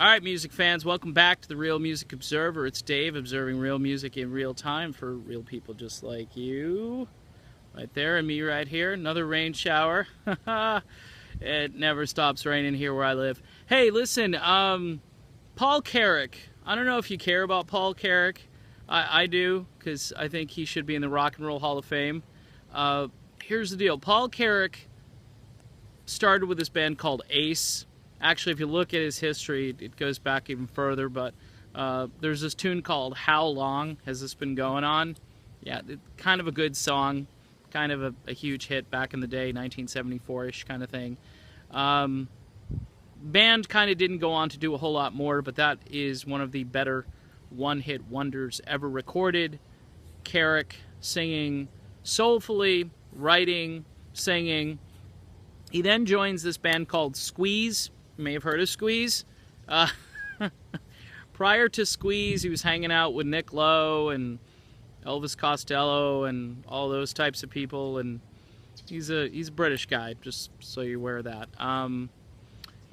Alright, music fans, welcome back to the Real Music Observer. It's Dave, observing real music in real time for real people just like you. Right there, and me right here. Another rain shower. It never stops raining here where I live. Hey, listen, Paul Carrack. I don't know if you care about Paul Carrack. I do, because I think he should be in the Rock and Roll Hall of Fame. Here's the deal. Paul Carrack started with this band called Ace. Actually, if you look at his history, it goes back even further, but there's this tune called How Long Has This Been Going On? Yeah, kind of a good song, kind of a huge hit back in the day, 1974-ish kind of thing. Band kind of didn't go on to do a whole lot more, but that is one of the better one-hit wonders ever recorded. Carrack singing soulfully, writing, singing. He then joins this band called Squeeze. You may have heard of Squeeze. Prior to Squeeze, he was hanging out with Nick Lowe and Elvis Costello and all those types of people, and he's a British guy, just so you're aware of that. In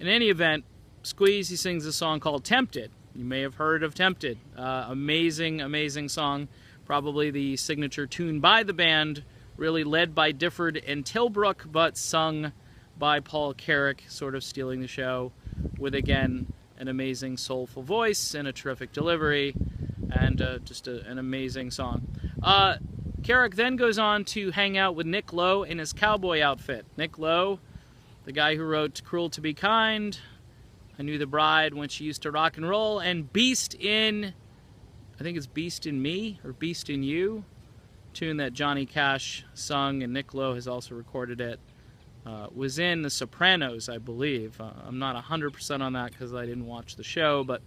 any event, Squeeze, he sings a song called Tempted. You may have heard of Tempted. Amazing, amazing song. Probably the signature tune by the band, really led by Difford and Tilbrook, but sung by Paul Carrack, sort of stealing the show with, again, an amazing soulful voice and a terrific delivery, and just an amazing song. Carrack then goes on to hang out with Nick Lowe in his cowboy outfit. Nick Lowe, the guy who wrote Cruel to Be Kind, I Knew the Bride When She Used to Rock and Roll, and Beast in, I think it's Beast in Me, or Beast in You, tune that Johnny Cash sung, and Nick Lowe has also recorded it. Was in The Sopranos, I believe. I'm not 100% on that because I didn't watch the show, but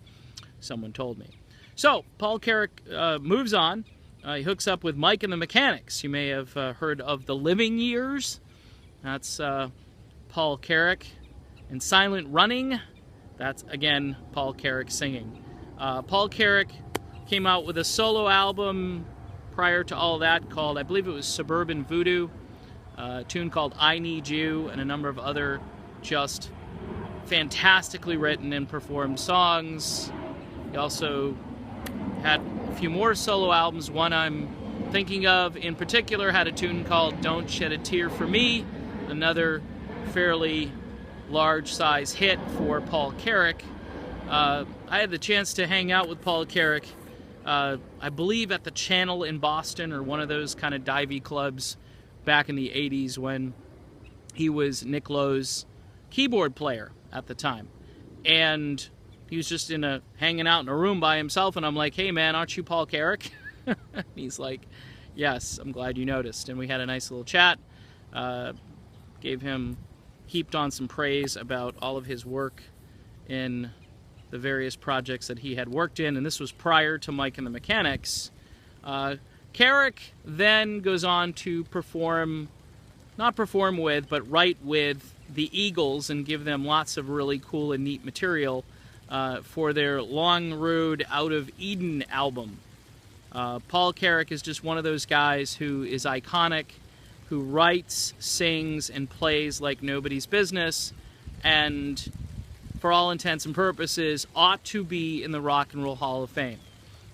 someone told me. So, Paul Carrack moves on. He hooks up with Mike and the Mechanics. You may have heard of The Living Years. That's Paul Carrack. And Silent Running, that's, again, Paul Carrack singing. Paul Carrack came out with a solo album prior to all that called, I believe it was Suburban Voodoo. A tune called I Need You, and a number of other just fantastically written and performed songs. He also had a few more solo albums. One I'm thinking of in particular had a tune called Don't Shed a Tear for Me, another fairly large size hit for Paul Carrack. I had the chance to hang out with Paul Carrack, I believe at the Channel in Boston, or one of those kind of divey clubs back in the 80s when he was Nick Lowe's keyboard player at the time. And he was just hanging out in a room by himself, and I'm like, hey man, aren't you Paul Carrack? He's like, yes, I'm glad you noticed. And we had a nice little chat, heaped on some praise about all of his work in the various projects that he had worked in, and this was prior to Mike and the Mechanics. Carrack then goes on to not perform with, but write with the Eagles and give them lots of really cool and neat material for their Long Road Out of Eden album. Paul Carrack is just one of those guys who is iconic, who writes, sings, and plays like nobody's business, and for all intents and purposes ought to be in the Rock and Roll Hall of Fame.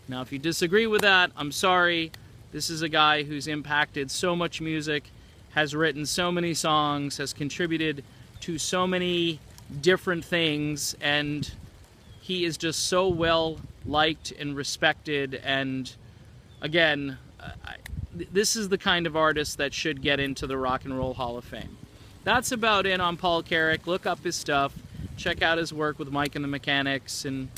Now, if you disagree with that, I'm sorry. This is a guy who's impacted so much music, has written so many songs, has contributed to so many different things, and he is just so well liked and respected. And again, this is the kind of artist that should get into the Rock and Roll Hall of Fame. That's about it on Paul Carrack. Look up his stuff. Check out his work with Mike and the Mechanics and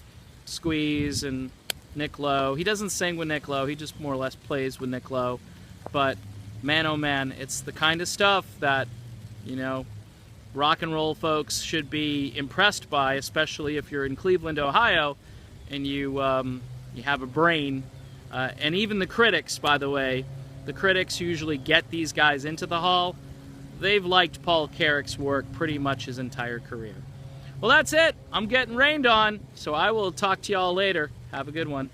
Squeeze and Nick Lowe. He doesn't sing with Nick Lowe, he just more or less plays with Nick Lowe. But man, oh man, it's the kind of stuff that, you know, rock and roll folks should be impressed by, especially if you're in Cleveland, Ohio, and you have a brain. And even the critics, by the way, the critics usually get these guys into the hall. They've liked Paul Carrack's work pretty much his entire career. Well, that's it. I'm getting rained on, so I will talk to y'all later. Have a good one.